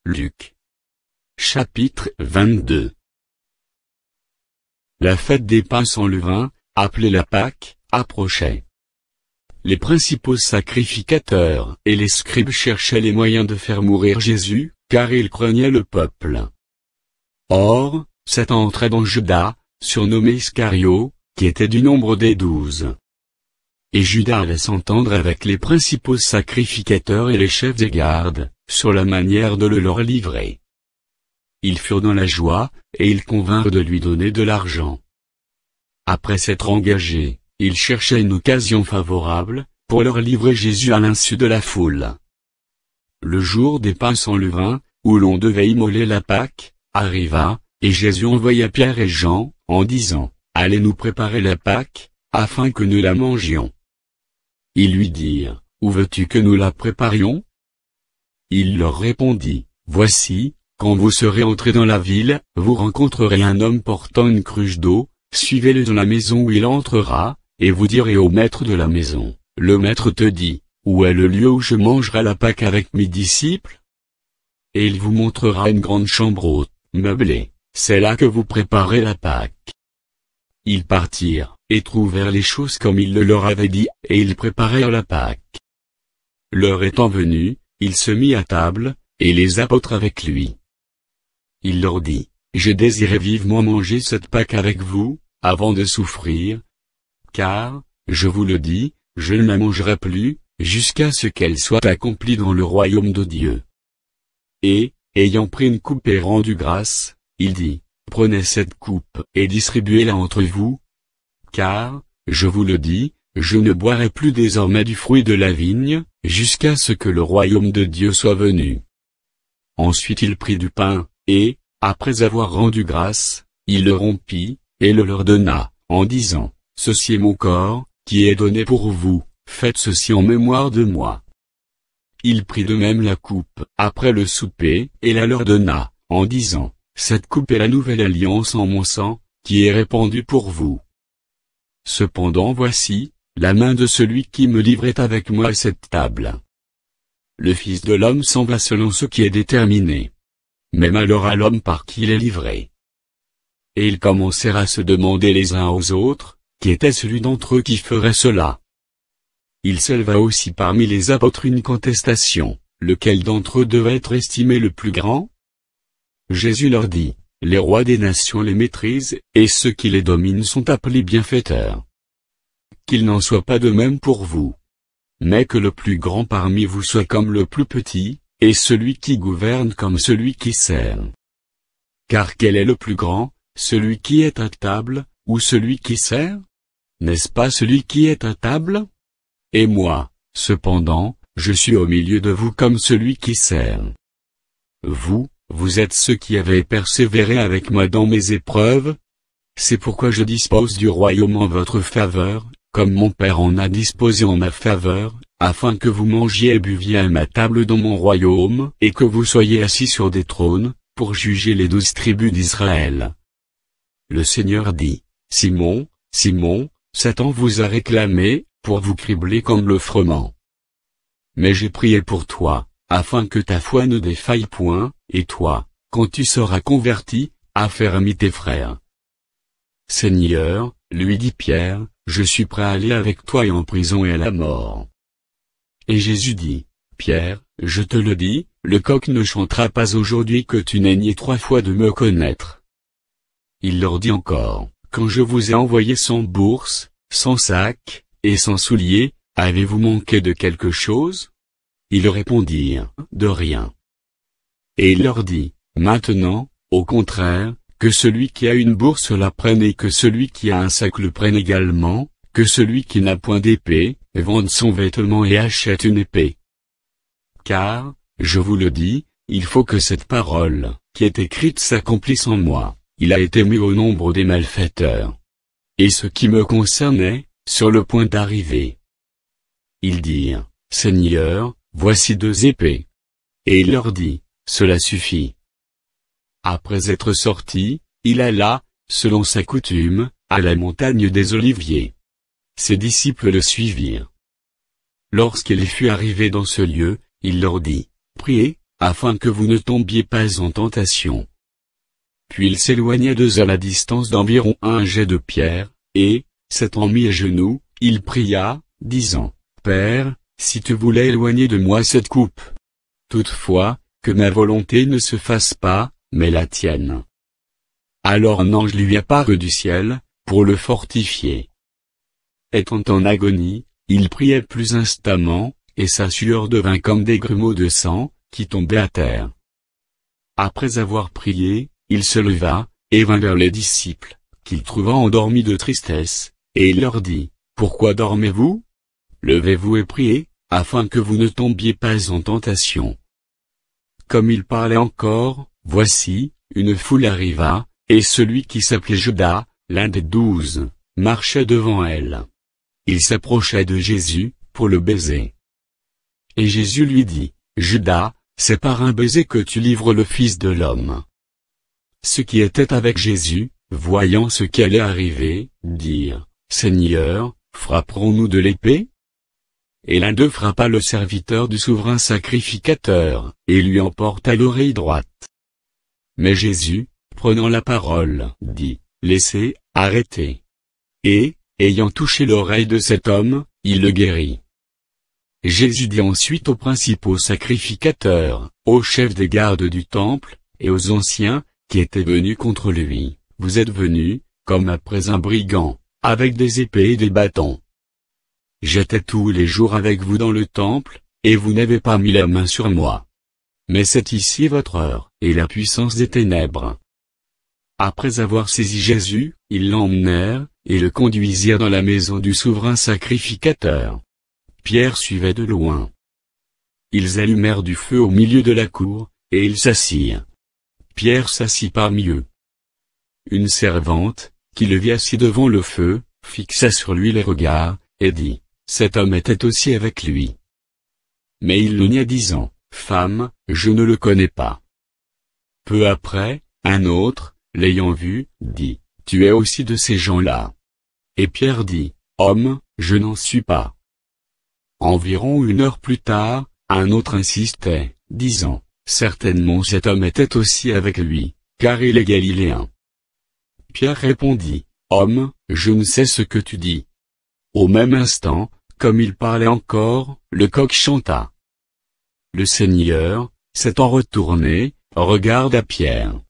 Luc. Chapitre 22. La fête des pains sans levain, appelée la Pâque, approchait. Les principaux sacrificateurs et les scribes cherchaient les moyens de faire mourir Jésus, car ils craignaient le peuple. Or, Satan entrait dans Judas, surnommé Iscario, qui était du nombre des 12. Et Judas allait s'entendre avec les principaux sacrificateurs et les chefs des gardes, sur la manière de le leur livrer. Ils furent dans la joie, et ils convinrent de lui donner de l'argent. Après s'être engagés, ils cherchaient une occasion favorable, pour leur livrer Jésus à l'insu de la foule. Le jour des pains sans levain, où l'on devait immoler la Pâque, arriva, et Jésus envoya Pierre et Jean, en disant, « Allez nous préparer la Pâque, afin que nous la mangions. » Ils lui dirent, « Où veux-tu que nous la préparions ?» Il leur répondit, « Voici, quand vous serez entrés dans la ville, vous rencontrerez un homme portant une cruche d'eau, suivez-le dans la maison où il entrera, et vous direz au maître de la maison, « Le maître te dit, où est le lieu où je mangerai la Pâque avec mes disciples ?» Et il vous montrera une grande chambre haute, meublée, c'est là que vous préparez la Pâque. Ils partirent, et trouvèrent les choses comme il le leur avait dit, et ils préparèrent la Pâque. L'heure étant venue, il se mit à table, et les apôtres avec lui. Il leur dit, « Je désirais vivement manger cette Pâque avec vous, avant de souffrir, car, je vous le dis, je ne la mangerai plus, jusqu'à ce qu'elle soit accomplie dans le royaume de Dieu. » Et, ayant pris une coupe et rendu grâce, il dit, « Prenez cette coupe, et distribuez-la entre vous, car, je vous le dis, je ne boirai plus désormais du fruit de la vigne, jusqu'à ce que le royaume de Dieu soit venu. » Ensuite il prit du pain, et, après avoir rendu grâce, il le rompit, et le leur donna, en disant, « Ceci est mon corps, qui est donné pour vous, faites ceci en mémoire de moi. » Il prit de même la coupe, après le souper, et la leur donna, en disant, « Cette coupe est la nouvelle alliance en mon sang, qui est répandue pour vous. Cependant voici, la main de celui qui me livrait avec moi à cette table. Le Fils de l'homme s'en va selon ce qui est déterminé. Mais malheur à l'homme par qui il est livré. » Et ils commencèrent à se demander les uns aux autres, qui était celui d'entre eux qui ferait cela. Il s'éleva aussi parmi les apôtres une contestation, lequel d'entre eux devait être estimé le plus grand? Jésus leur dit, « Les rois des nations les maîtrisent, et ceux qui les dominent sont appelés bienfaiteurs. Qu'il n'en soit pas de même pour vous. Mais que le plus grand parmi vous soit comme le plus petit, et celui qui gouverne comme celui qui sert. Car quel est le plus grand, celui qui est à table, ou celui qui sert? N'est-ce pas celui qui est à table? Et moi, cependant, je suis au milieu de vous comme celui qui sert. Vous êtes ceux qui avez persévéré avec moi dans mes épreuves. C'est pourquoi je dispose du royaume en votre faveur, comme mon Père en a disposé en ma faveur, afin que vous mangiez et buviez à ma table dans mon royaume, et que vous soyez assis sur des trônes, pour juger les 12 tribus d'Israël. » Le Seigneur dit, « Simon, Simon, Satan vous a réclamé, pour vous cribler comme le froment. Mais j'ai prié pour toi, afin que ta foi ne défaille point, et toi, quand tu seras converti, affermis tes frères. » Seigneur, lui dit Pierre, je suis prêt à aller avec toi et en prison et à la mort. Et Jésus dit, Pierre, je te le dis, le coq ne chantera pas aujourd'hui que tu n'aies nié 3 fois de me connaître. Il leur dit encore, quand je vous ai envoyé sans bourse, sans sac, et sans souliers, avez-vous manqué de quelque chose? Ils répondirent, de rien. Et il leur dit, maintenant, au contraire, que celui qui a une bourse la prenne et que celui qui a un sac le prenne également, que celui qui n'a point d'épée, vende son vêtement et achète une épée. Car, je vous le dis, il faut que cette parole, qui est écrite s'accomplisse en moi, il a été mis au nombre des malfaiteurs. Et ce qui me concernait, sur le point d'arriver. Ils dirent, Seigneur, voici 2 épées. Et il leur dit, cela suffit. Après être sorti, il alla, selon sa coutume, à la montagne des Oliviers. Ses disciples le suivirent. Lorsqu'il fut arrivé dans ce lieu, il leur dit, priez, afin que vous ne tombiez pas en tentation. Puis il s'éloigna 2 à la distance d'environ un jet de pierre, et, s'étant mis à genoux, il pria, disant, Père, si tu voulais éloigner de moi cette coupe. Toutefois, que ma volonté ne se fasse pas, mais la tienne. Alors un ange lui apparut du ciel, pour le fortifier. Étant en agonie, il priait plus instamment, et sa sueur devint comme des grumeaux de sang, qui tombaient à terre. Après avoir prié, il se leva, et vint vers les disciples, qu'il trouva endormis de tristesse, et il leur dit, Pourquoi dormez-vous? Levez-vous et priez, afin que vous ne tombiez pas en tentation. Comme il parlait encore, voici, une foule arriva, et celui qui s'appelait Judas, l'un des 12, marchait devant elle. Il s'approcha de Jésus, pour le baiser. Et Jésus lui dit, Judas, c'est par un baiser que tu livres le Fils de l'homme. Ceux qui étaient avec Jésus, voyant ce qui allait arriver, dirent, Seigneur, frapperons-nous de l'épée? Et l'un d'eux frappa le serviteur du souverain sacrificateur, et lui emporta l'oreille droite. Mais Jésus, prenant la parole, dit, Laissez, arrêtez. Et, ayant touché l'oreille de cet homme, il le guérit. Jésus dit ensuite aux principaux sacrificateurs, aux chefs des gardes du temple, et aux anciens, qui étaient venus contre lui, Vous êtes venus, comme après un brigand, avec des épées et des bâtons. J'étais tous les jours avec vous dans le temple, et vous n'avez pas mis la main sur moi. Mais c'est ici votre heure, et la puissance des ténèbres. Après avoir saisi Jésus, ils l'emmenèrent, et le conduisirent dans la maison du souverain sacrificateur. Pierre suivait de loin. Ils allumèrent du feu au milieu de la cour, et ils s'assirent. Pierre s'assit parmi eux. Une servante, qui le vit assis devant le feu, fixa sur lui les regards, et dit, Cet homme était aussi avec lui. Mais il le nia disant, Femme, je ne le connais pas. Peu après, un autre, l'ayant vu, dit, Tu es aussi de ces gens-là. Et Pierre dit, Homme, je n'en suis pas. Environ 1 heure plus tard, un autre insistait, disant, Certainement cet homme était aussi avec lui, car il est galiléen. Pierre répondit, Homme, je ne sais ce que tu dis. Au même instant, comme il parlait encore, le coq chanta. Le Seigneur, s'étant retourné, regarda Pierre.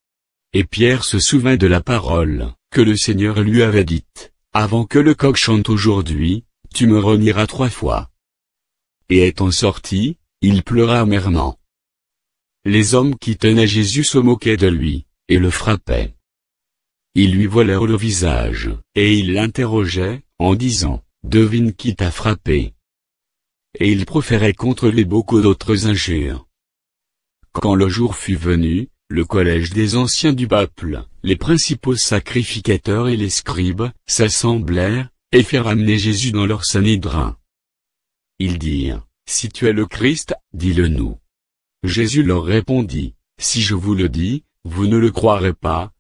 Et Pierre se souvint de la parole, que le Seigneur lui avait dite, Avant que le coq chante aujourd'hui, tu me renieras 3 fois. Et étant sorti, il pleura amèrement. Les hommes qui tenaient Jésus se moquaient de lui, et le frappaient. Ils lui voilèrent le visage, et ils l'interrogeaient, en disant, Devine qui t'a frappé. Et ils proféraient contre lui beaucoup d'autres injures. Quand le jour fut venu, le collège des anciens du peuple, les principaux sacrificateurs et les scribes, s'assemblèrent, et firent amener Jésus dans leur Sanhédrin. Ils dirent, Si tu es le Christ, dis-le-nous. Jésus leur répondit, Si je vous le dis, vous ne le croirez pas.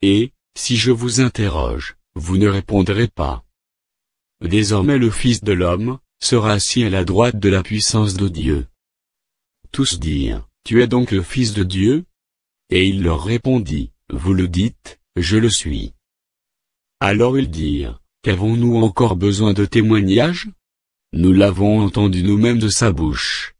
Et, si je vous interroge, vous ne répondrez pas. Désormais le Fils de l'homme, sera assis à la droite de la puissance de Dieu. Tous dirent, Tu es donc le Fils de Dieu? Et il leur répondit, Vous le dites, je le suis. Alors ils dirent, Qu'avons-nous encore besoin de témoignages? Nous l'avons entendu nous-mêmes de sa bouche.